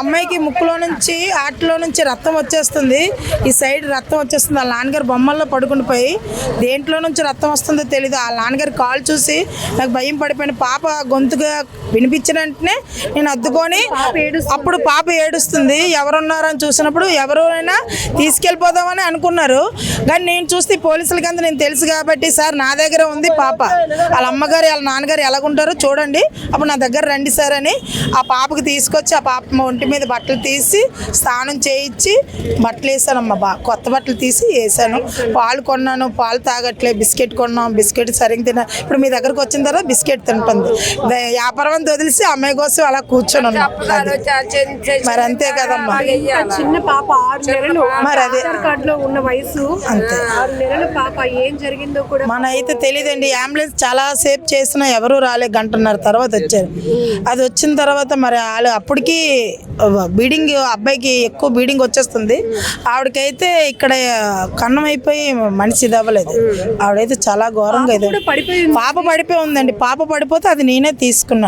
అమ్మాయికి ముక్కులో నుంచి ఆటలో నుంచి రక్తం వచ్చేస్తుంది, ఈ సైడ్ రక్తం వచ్చేస్తుంది. వాళ్ళ నాన్నగారు బొమ్మల్లో పడుకుని పోయి దేంట్లో నుంచి రక్తం వస్తుందో తెలీదు. వాళ్ళ నాన్నగారు కాల్ చూసి నాకు భయం పడిపోయిన. పాప గొంతుగా వినిపించిన వెంటనే నేను అద్దుకొని, అప్పుడు పాప ఏడుస్తుంది. ఎవరున్నారని చూసినప్పుడు ఎవరైనా తీసుకెళ్ళిపోదామని అనుకున్నారు. కానీ నేను చూస్తే పోలీసులకి అంతా నేను తెలుసు కాబట్టి, సార్ నా దగ్గర ఉంది పాప, వాళ్ళ అమ్మగారు వాళ్ళ నాన్నగారు ఎలాగుంటారో చూడండి, అప్పుడు నా దగ్గర రండి సార్ అని ఆ పాపకి తీసుకొచ్చి ఆ పాప ఒంటి మీద బట్టలు తీసి స్నానం చేయించి బట్టలు వేసానమ్మా. కొత్త బట్టలు తీసి వేసాను. పాలు కొన్నాను, పాలు తాగట్లే. బిస్కెట్ కొన్నాం, బిస్కెట్ సరిగ్గా తిన్నా. ఇప్పుడు మీ దగ్గరకు వచ్చిన తర్వాత బిస్కెట్ తింటుంది. వ్యాపారం అంతా వదిలేసి అమ్మాయి కోసం అలా కూర్చొని ఉన్నాం. మరి అంతే కదమ్మా. చిన్న పాప 6 నెలలు, మరి అదే కార్డులో ఉన్న వయసు అంతే. 6 నెలల పాప ఏం జరిగిందో కూడా మన అయితే తెలియదండి. అంబులెన్స్ చాలా సేపు చేసినా ఎవరు రాలే. గంటన్నర తర్వాత వచ్చారు. అది వచ్చిన తర్వాత మరి వాళ్ళు అప్పటికి బీడింగ్, అబ్బాయికి ఎక్కువ బీడింగ్ వచ్చేస్తుంది. ఆవిడకైతే ఇక్కడ కన్నం అయిపోయి మనిషి ఇదవ్వలేదు. ఆవిడైతే చాలా ఘోరంగా ఇది. పాప పడిపోయి ఉందండి. పాప పడిపోతే అది నేనే తీసుకున్నాను.